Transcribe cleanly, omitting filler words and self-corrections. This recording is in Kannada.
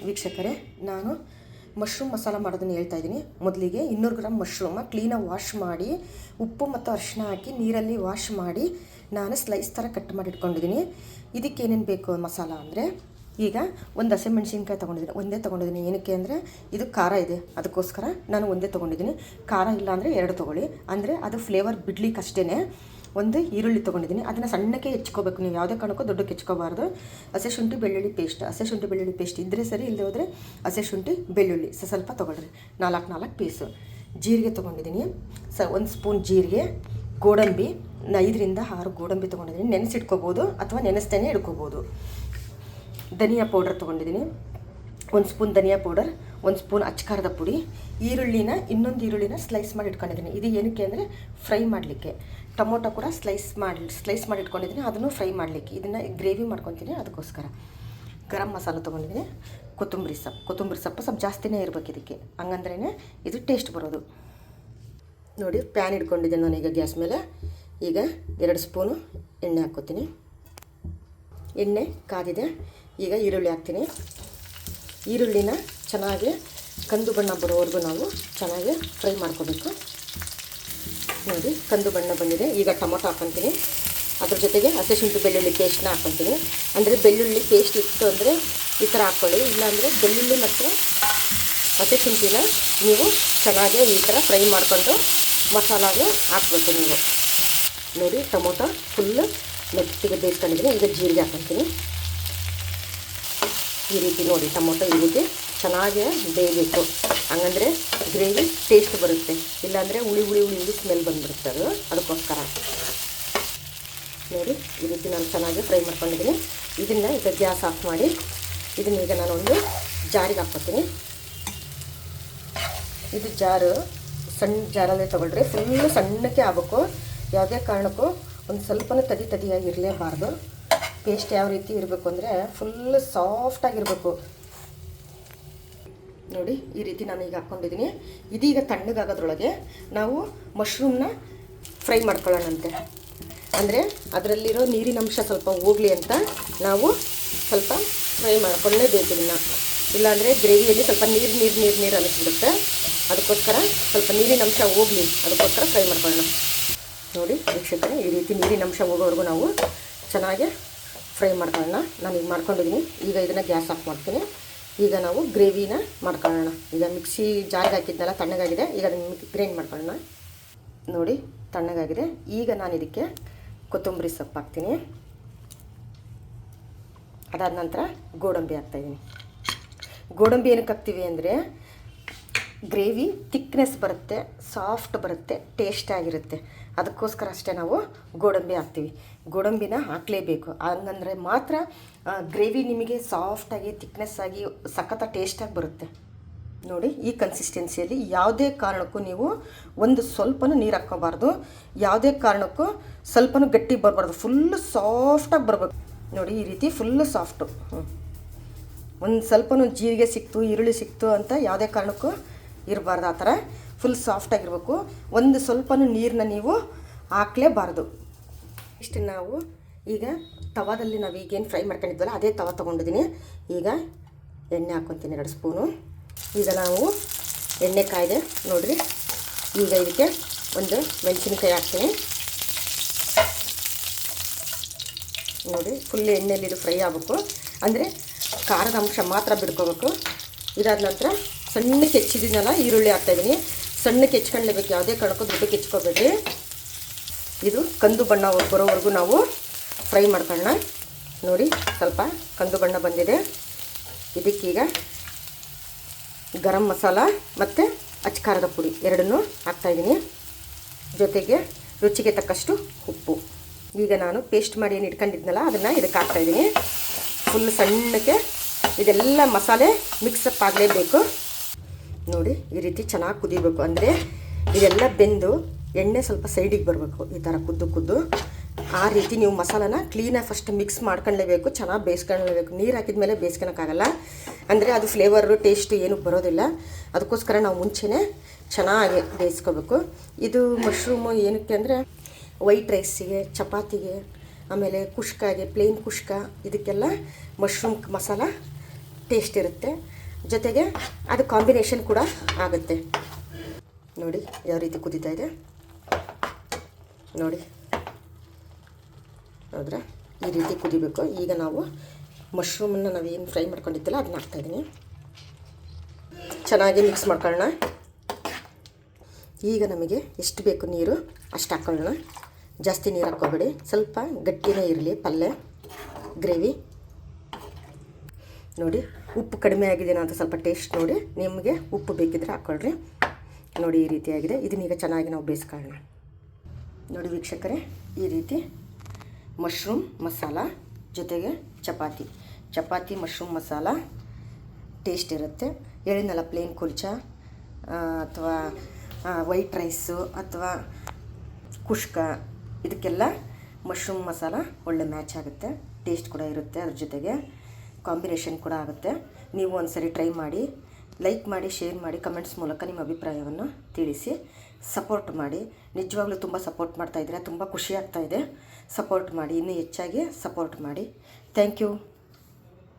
ವೀಕ್ಷಕರೇ, ನಾನು ಮಶ್ರೂಮ್ ಮಸಾಲ ಮಾಡೋದನ್ನು ಹೇಳ್ತಾ ಇದ್ದೀನಿ. ಮೊದಲಿಗೆ 200 ಗ್ರಾಮ್ ಮಶ್ರೂಮ ಕ್ಲೀನಾಗಿ ವಾಶ್ ಮಾಡಿ ಉಪ್ಪು ಮತ್ತು ಅರಿಶಿನ ಹಾಕಿ ನೀರಲ್ಲಿ ವಾಶ್ ಮಾಡಿ ನಾನು ಸ್ಲೈಸ್ ಥರ ಕಟ್ ಮಾಡಿ ಇಟ್ಕೊಂಡಿದ್ದೀನಿ. ಇದಕ್ಕೆ ಏನೇನು ಬೇಕು ಮಸಾಲ ಅಂದರೆ, ಈಗ ಒಂದು ಹಸಿಮೆಣ್ಸಿನ್ಕಾಯಿ ತೊಗೊಂಡಿದ್ದೀನಿ, ಒಂದೇ ತೊಗೊಂಡಿದ್ದೀನಿ. ಏನಕ್ಕೆ ಅಂದರೆ ಇದು ಖಾರ ಇದೆ, ಅದಕ್ಕೋಸ್ಕರ ನಾನು ಒಂದೇ ತೊಗೊಂಡಿದ್ದೀನಿ. ಖಾರ ಇಲ್ಲ ಅಂದರೆ 2 ತೊಗೊಳ್ಳಿ, ಅಂದರೆ ಅದು ಫ್ಲೇವರ್ ಬಿಡ್ಲಿಕ್ಕೆ ಅಷ್ಟೇ. ಒಂದು ಈರುಳ್ಳಿ ತೊಗೊಂಡಿದ್ದೀನಿ, ಅದನ್ನು ಸಣ್ಣಕ್ಕೆ ಹೆಚ್ಕೋಬೇಕು. ನೀವು ಯಾವುದೇ ಕಾರಣಕ್ಕೂ ದೊಡ್ಡಕ್ಕೆ ಹೆಚ್ಕೋಬಾರ್ದು. ಹಸಿ ಶುಂಠಿ ಬೆಳ್ಳುಳ್ಳಿ ಪೇಸ್ಟ್ ಇದ್ದರೆ ಸರಿ, ಇಲ್ಲದೆ ಹೋದರೆ ಹಸಿ ಶುಂಠಿ ಬೆಳ್ಳುಳ್ಳಿ ಸ್ವಲ್ಪ ತೊಗೊಳ್ರಿ, 4 ಪೀಸು. ಜೀರಿಗೆ ತೊಗೊಂಡಿದ್ದೀನಿ, 1 ಸ್ಪೂನ್ ಜೀರಿಗೆ. ಗೋಡಂಬಿ 5 ರಿಂದ 6 ಗೋಡಂಬಿ ತೊಗೊಂಡಿದ್ದೀನಿ, ನೆನೆಸಿಟ್ಕೋಬೋದು ಅಥವಾ ನೆನೆಸ್ತೇನೆ ಇಟ್ಕೋಬೋದು. ಧನಿಯಾ ಪೌಡರ್ ತೊಗೊಂಡಿದ್ದೀನಿ, 1 ಸ್ಪೂನ್ ಧನಿಯಾ ಪೌಡರ್, 1 ಸ್ಪೂನ್ ಅಚ್ಕಾರದ ಪುಡಿ. ಇನ್ನೊಂದು ಈರುಳ್ಳಿನ ಸ್ಲೈಸ್ ಮಾಡಿ ಇಟ್ಕೊಂಡಿದ್ದೀನಿ. ಇದು ಏನಕ್ಕೆ ಅಂದರೆ ಫ್ರೈ ಮಾಡಲಿಕ್ಕೆ. ಟೊಮೊಟೊ ಕೂಡ ಸ್ಲೈಸ್ ಮಾಡಿ ಇಟ್ಕೊಂಡಿದ್ದೀನಿ, ಅದನ್ನು ಫ್ರೈ ಮಾಡಲಿಕ್ಕೆ. ಇದನ್ನು ಗ್ರೇವಿ ಮಾಡ್ಕೊತೀನಿ, ಅದಕ್ಕೋಸ್ಕರ. ಗರಂ ಮಸಾಲ ತೊಗೊಂಡಿದ್ದೀನಿ, ಕೊತ್ತಂಬರಿ ಸೊಪ್ಪು ಸ್ವಲ್ಪ ಜಾಸ್ತಿನೇ ಇರಬೇಕು ಇದಕ್ಕೆ, ಹಂಗಂದ್ರೇ ಇದು ಟೇಸ್ಟ್ ಬರೋದು. ನೋಡಿ, ಪ್ಯಾನ್ ಇಟ್ಕೊಂಡಿದ್ದೀನಿ ನಾನೀಗ ಗ್ಯಾಸ್ ಮೇಲೆ. ಈಗ 2 ಸ್ಪೂನು ಎಣ್ಣೆ ಹಾಕ್ಕೋತೀನಿ. ಎಣ್ಣೆ ಕಾದಿದೆ, ಈಗ ಈರುಳ್ಳಿ ಹಾಕ್ತೀನಿ. ಈರುಳ್ಳಿನ ಚೆನ್ನಾಗಿ ಕಂದು ಬಣ್ಣ ಬರೋವರೆಗೂ ನಾವು ಚೆನ್ನಾಗಿ ಫ್ರೈ ಮಾಡ್ಕೋಬೇಕು. ನೋಡಿ, ಕಂದು ಬಣ್ಣ ಬಂದಿದೆ. ಈಗ ಟೊಮೊಟೊ ಹಾಕ್ಕೊತೀನಿ, ಅದ್ರ ಜೊತೆಗೆ ಹಸಿ ಶುಂಠಿ ಬೆಳ್ಳುಳ್ಳಿ ಪೇಸ್ಟ್ನ ಹಾಕ್ಕೊತೀನಿ. ಅಂದರೆ ಬೆಳ್ಳುಳ್ಳಿ ಪೇಸ್ಟ್ ಇತ್ತು ಅಂದರೆ ಈ ಥರ ಹಾಕ್ಕೊಳ್ಳಿ, ಇಲ್ಲಾಂದರೆ ಬೆಳ್ಳುಳ್ಳಿ ಮತ್ತು ಹಸಿ ಶುಂಠಿನ ನೀವು ಚೆನ್ನಾಗಿ ಈ ಥರ ಫ್ರೈ ಮಾಡಿಕೊಂಡು ಮಸಾಲಾಗೆ ಹಾಕಬೇಕು ನೀವು. ನೋಡಿ, ಟೊಮೊಟೊ ಫುಲ್ಲು ಮೆತ್ತಿಗೆ ಬೇಯಿಸ್ಕೊಂಡಿದ್ದೀನಿ. ಈಗ ಜೀರಿಗೆ ಹಾಕ್ಕೊತೀನಿ. ಈ ರೀತಿ ನೋಡಿ, ಟೊಮೊಟೊ ಈ ರೀತಿ ಚೆನ್ನಾಗಿ ಬೇಯಬೇಕು, ಹಂಗಂದರೆ ಗ್ರೇವಿ ಟೇಸ್ಟ್ ಬರುತ್ತೆ. ಇಲ್ಲಾಂದರೆ ಹುಳಿ ಸ್ಮೆಲ್ ಬಂದುಬಿಡುತ್ತೆ, ಅದಕ್ಕೋಸ್ಕರ. ನೋಡಿ, ಈ ರೀತಿ ನಾನು ಚೆನ್ನಾಗಿ ಫ್ರೈ ಮಾಡ್ಕೊಂಡಿದ್ದೀನಿ. ಇದನ್ನು ಈಗ ಗ್ಯಾಸ್ ಆಫ್ ಮಾಡಿ ಇದನ್ನೀಗ ನಾನೊಂದು ಜಾರಿಗೆ ಹಾಕ್ಕೊತೀನಿ. ಇದು ಜಾರು ಸಣ್ಣ ಜಾರಲ್ಲೇ ತೊಗೊಳ್ರಿ, ಫುಲ್ಲು ಸಣ್ಣಕ್ಕೆ ಆಗಬೇಕು. ಯಾವುದೇ ಕಾರಣಕ್ಕೂ ಒಂದು ಸ್ವಲ್ಪನೂ ತದಿಯಾಗಿ ಇರಲೇಬಾರ್ದು. ಪೇಸ್ಟ್ ಯಾವ ರೀತಿ ಇರಬೇಕು ಅಂದರೆ ಫುಲ್ಲು ಸಾಫ್ಟಾಗಿರಬೇಕು. ನೋಡಿ, ಈ ರೀತಿ ನಾನು ಈಗ ಹಾಕ್ಕೊಂಡಿದ್ದೀನಿ. ಇದೀಗ ತಣ್ಣಗಾಗೋದ್ರೊಳಗೆ ನಾವು ಮಶ್ರೂಮ್ನ ಫ್ರೈ ಮಾಡ್ಕೊಳ್ಳೋಣಂತೆ. ಅಂದರೆ ಅದರಲ್ಲಿರೋ ನೀರಿನಂಶ ಸ್ವಲ್ಪ ಹೋಗಲಿ ಅಂತ ನಾವು ಸ್ವಲ್ಪ ಫ್ರೈ ಮಾಡ್ಕೊಳ್ಳೇಬೇಕು ಇದನ್ನು. ಇಲ್ಲಾಂದರೆ ಗ್ರೇವಿಯಲ್ಲಿ ಸ್ವಲ್ಪ ನೀರು ಅನಿಸ್ಬಿಡುತ್ತೆ, ಅದಕ್ಕೋಸ್ಕರ ಸ್ವಲ್ಪ ನೀರಿನಂಶ ಹೋಗಲಿ, ಅದಕ್ಕೋಸ್ಕರ ಫ್ರೈ ಮಾಡ್ಕೊಳ್ಳೋಣ. ನೋಡಿ ವೀಕ್ಷಕರೇ, ಈ ರೀತಿ ನೀರಿನಂಶ ಹೋಗೋವರೆಗೂ ನಾವು ಚೆನ್ನಾಗಿ ಫ್ರೈ ಮಾಡ್ಕೊಳ್ಳೋಣ. ನಾನು ಈಗ ಮಾಡ್ಕೊಂಡಿದ್ದೀನಿ. ಈಗ ಇದನ್ನು ಗ್ಯಾಸ್ ಆಫ್ ಮಾಡ್ತೀನಿ. ಈಗ ನಾವು ಗ್ರೇವಿನ ಮಾಡ್ಕೊಳ್ಳೋಣ. ಈಗ ಮಿಕ್ಸಿ ಜಾರಿಗೆ ಹಾಕಿದ್ನೆಲ್ಲ ತಣ್ಣಗಾಗಿದೆ, ಈಗ ಅದನ್ನು ಗ್ರೈಂಡ್ ಮಾಡ್ಕೊಳ್ಳೋಣ. ನೋಡಿ, ತಣ್ಣಗಾಗಿದೆ. ಈಗ ನಾನು ಇದಕ್ಕೆ ಕೊತ್ತಂಬರಿ ಸೊಪ್ಪು ಹಾಕ್ತೀನಿ. ಅದಾದ ನಂತರ ಗೋಡಂಬಿ ಹಾಕ್ತಾಯಿದ್ದೀನಿ. ಗೋಡಂಬಿ ಏನಕ್ಕೆ ಹಾಕ್ತೀವಿ ಅಂದರೆ ಗ್ರೇವಿ ಥಿಕ್ನೆಸ್ ಬರುತ್ತೆ, ಸಾಫ್ಟ್ ಬರುತ್ತೆ, ಟೇಸ್ಟಾಗಿರುತ್ತೆ. ಅದಕ್ಕೋಸ್ಕರ ಅಷ್ಟೇ ನಾವು ಗೋಡಂಬಿ ಹಾಕ್ತೀವಿ. ಗೋಡಂಬಿನ ಹಾಕಲೇಬೇಕು, ಹಂಗಂದರೆ ಮಾತ್ರ ಗ್ರೇವಿ ನಿಮಗೆ ಸಾಫ್ಟಾಗಿ ಥಿಕ್ನೆಸ್ ಆಗಿ ಸಖತ್ತ ಟೇಸ್ಟಾಗಿ ಬರುತ್ತೆ. ನೋಡಿ, ಈ ಕನ್ಸಿಸ್ಟೆನ್ಸಿಯಲ್ಲಿ ಯಾವುದೇ ಕಾರಣಕ್ಕೂ ನೀವು ಸ್ವಲ್ಪನೂ ನೀರು ಹಾಕ್ಕೋಬಾರ್ದು, ಯಾವುದೇ ಕಾರಣಕ್ಕೂ ಸ್ವಲ್ಪನೂ ಗಟ್ಟಿ ಬರಬಾರ್ದು, ಫುಲ್ಲು ಸಾಫ್ಟಾಗಿ ಬರಬೇಕು. ನೋಡಿ, ಈ ರೀತಿ ಫುಲ್ಲು ಸಾಫ್ಟು. ಒಂದು ಸ್ವಲ್ಪನೂ ಜೀರಿಗೆ ಸಿಕ್ತು, ಈರುಳ್ಳಿ ಸಿಕ್ತು ಅಂತ ಯಾವುದೇ ಕಾರಣಕ್ಕೂ ಇರಬಾರ್ದು. ಆ ಥರ ಫುಲ್ ಸಾಫ್ಟಾಗಿರಬೇಕು. ಸ್ವಲ್ಪನೂ ನೀರನ್ನ ನೀವು ಹಾಕಲೇಬಾರ್ದು. ಇಷ್ಟು ನಾವು ಈಗ ತವಾದಲ್ಲಿ ನಾವು ಈಗೇನು ಫ್ರೈ ಮಾಡ್ಕೊಂಡಿದ್ವಲ್ಲ ಅದೇ ತವ ತೊಗೊಂಡಿದ್ದೀನಿ. ಈಗ ಎಣ್ಣೆ ಹಾಕ್ಕೊತೀನಿ, 2 ಸ್ಪೂನು. ಈಗ ನಾವು ಎಣ್ಣೆ ಕಾಯ್ದೆ ನೋಡಿರಿ. ಈಗ ಇದಕ್ಕೆ ಒಂದು ಮೆಣಸಿನ್ಕಾಯಿ ಹಾಕ್ತೀನಿ. ನೋಡಿ, ಫುಲ್ ಎಣ್ಣೆಯಲ್ಲಿ ಇದು ಫ್ರೈ ಆಗಬೇಕು, ಅಂದರೆ ಖಾರದ ಅಂಶ ಮಾತ್ರ ಬಿಡ್ಕೋಬೇಕು. ಇದಾದ ನಂತರ ಸಣ್ಣಕ್ಕೆ ಹೆಚ್ಚಿದ್ದೀನಲ್ಲ ಈರುಳ್ಳಿ ಹಾಕ್ತಾಯಿದ್ದೀನಿ. ಸಣ್ಣಕ್ಕೆ ಹೆಚ್ಕೊಳ್ಳೇಬೇಕು, ಯಾವುದೇ ಕಾರಣಕ್ಕೂ ದೊಡ್ಡಕ್ಕೆ ಹೆಚ್ಕೋಬೇಡ್ರಿ. ಇದು ಕಂದು ಬಣ್ಣ ಬರೋವರೆಗೂ ನಾವು ಫ್ರೈ ಮಾಡ್ಕೊಳ್ಳೋಣ. ನೋಡಿ, ಸ್ವಲ್ಪ ಕಂದು ಬಣ್ಣ ಬಂದಿದೆ. ಇದಕ್ಕೀಗ ಗರಂ ಮಸಾಲ ಮತ್ತು ಅಚ್ಕಾರದ ಪುಡಿ ಎರಡನ್ನೂ ಹಾಕ್ತಾಯಿದ್ದೀನಿ. ಜೊತೆಗೆ ರುಚಿಗೆ ತಕ್ಕಷ್ಟು ಉಪ್ಪು. ಈಗ ನಾನು ಪೇಸ್ಟ್ ಮಾಡಿ ಏನು ಇಟ್ಕೊಂಡಿದ್ನಲ್ಲ ಅದನ್ನು ಇದಕ್ಕೆ ಹಾಕ್ತಾಯಿದ್ದೀನಿ. ಫುಲ್ ಸಣ್ಣಕ್ಕೆ ಇದೆಲ್ಲ ಮಸಾಲೆ ಮಿಕ್ಸಪ್ ಆಗಲೇಬೇಕು. ನೋಡಿ, ಈ ರೀತಿ ಚೆನ್ನಾಗಿ ಕುದಿಬೇಕು, ಅಂದರೆ ಇದೆಲ್ಲ ಬೆಂದು ಎಣ್ಣೆ ಸ್ವಲ್ಪ ಸೈಡಿಗೆ ಬರಬೇಕು. ಈ ಥರ ಕುದ್ದು ಆ ರೀತಿ ನೀವು ಮಸಾಲಾನ ಕ್ಲೀನಾಗಿ ಫಸ್ಟ್ ಮಿಕ್ಸ್ ಮಾಡ್ಕೊಳ್ಳೇಬೇಕು, ಚೆನ್ನಾಗಿ ಬೇಯಿಸ್ಕೊಳ್ಳೇಬೇಕು. ನೀರು ಹಾಕಿದ ಮೇಲೆ ಬೇಯಿಸ್ಕೊಳಕ್ಕಾಗಲ್ಲ, ಅಂದರೆ ಅದು ಫ್ಲೇವರು ಟೇಸ್ಟು ಏನೂ ಬರೋದಿಲ್ಲ. ಅದಕ್ಕೋಸ್ಕರ ನಾವು ಮುಂಚೆನೇ ಚೆನ್ನಾಗಿ ಬೇಯಿಸ್ಕೋಬೇಕು. ಇದು ಮಶ್ರೂಮು ಏನಕ್ಕೆ ಅಂದರೆ ವೈಟ್ ರೈಸಿಗೆ, ಚಪಾತಿಗೆ, ಆಮೇಲೆ ಕುಷ್ಕಾಗೆ, ಪ್ಲೇನ್ ಕುಷ್ಕ, ಇದಕ್ಕೆಲ್ಲ ಮಶ್ರೂಮ್ ಮಸಾಲ ಟೇಸ್ಟ್ ಇರುತ್ತೆ, ಜೊತೆಗೆ ಅದು ಕಾಂಬಿನೇಷನ್ ಕೂಡ ಆಗುತ್ತೆ. ನೋಡಿ ಯಾವ ರೀತಿ ಕುದೀತಾ ಇದೆ ನೋಡಿ, ಹೌದ್ರಾ? ಈ ರೀತಿ ಕುದಿಬೇಕು. ಈಗ ನಾವು ಮಶ್ರೂಮನ್ನು ನಾವೇನು ಫ್ರೈ ಮಾಡ್ಕೊಂಡಿದ್ದಲ್ಲ ಅದನ್ನ ಹಾಕ್ತಾಯಿದ್ದೀನಿ. ಚೆನ್ನಾಗಿ ಮಿಕ್ಸ್ ಮಾಡ್ಕೊಳ್ಳೋಣ. ಈಗ ನಮಗೆ ಎಷ್ಟು ಬೇಕು ನೀರು ಅಷ್ಟು ಹಾಕ್ಕೊಳ್ಳೋಣ. ಜಾಸ್ತಿ ನೀರು ಹಾಕ್ಕೊಬೇಡಿ, ಸ್ವಲ್ಪ ಗಟ್ಟಿನೇ ಇರಲಿ ಪಲ್ಯ ಗ್ರೇವಿ. ನೋಡಿ ಉಪ್ಪು ಕಡಿಮೆ ಆಗಿದೆಯಾ ಅಂತ ಸ್ವಲ್ಪ ಟೇಸ್ಟ್ ನೋಡಿ, ನಿಮಗೆ ಉಪ್ಪು ಬೇಕಿದ್ರೆ ಹಾಕ್ಕೊಳ್ರಿ. ನೋಡಿ ಈ ರೀತಿಯಾಗಿದೆ. ಇದನ್ನೀಗ ಚೆನ್ನಾಗಿ ನಾವು ಬೇಯಿಸ್ಕೊಳ್ಳೋಣ. ನೋಡಿ ವೀಕ್ಷಕರೇ, ಈ ರೀತಿ ಮಶ್ರೂಮ್ ಮಸಾಲ ಜೊತೆಗೆ ಚಪಾತಿ ಮಶ್ರೂಮ್ ಮಸಾಲ ಟೇಸ್ಟ್ ಇರುತ್ತೆ. ಹೇಳಿದ್ನಲ್ಲ, ಪ್ಲೇನ್ ಕುಲ್ಚಾ ಅಥವಾ ವೈಟ್ ರೈಸು ಅಥವಾ ಕುಷ್ಕ, ಇದಕ್ಕೆಲ್ಲ ಮಶ್ರೂಮ್ ಮಸಾಲ ಒಳ್ಳೆ ಮ್ಯಾಚ್ ಆಗುತ್ತೆ. ಟೇಸ್ಟ್ ಕೂಡ ಇರುತ್ತೆ, ಅದ್ರ ಜೊತೆಗೆ ಕಾಂಬಿನೇಷನ್ ಕೂಡ ಆಗುತ್ತೆ. ನೀವು ಒಂದ್ಸರಿ ಟ್ರೈ ಮಾಡಿ, ಲೈಕ್ ಮಾಡಿ, ಶೇರ್ ಮಾಡಿ, ಕಮೆಂಟ್ಸ್ ಮೂಲಕ ನಿಮ್ಮ ಅಭಿಪ್ರಾಯವನ್ನು ತಿಳಿಸಿ, ಸಪೋರ್ಟ್ ಮಾಡಿ. ನಿಜವಾಗ್ಲೂ ತುಂಬ ಸಪೋರ್ಟ್ ಮಾಡ್ತಾಯಿದ್ದೀರಾ, ತುಂಬ ಖುಷಿ ಆಗ್ತಾಯಿದೆ. ಸಪೋರ್ಟ್ ಮಾಡಿ, ಇನ್ನೂ ಹೆಚ್ಚಾಗಿ ಸಪೋರ್ಟ್ ಮಾಡಿ. Thank you.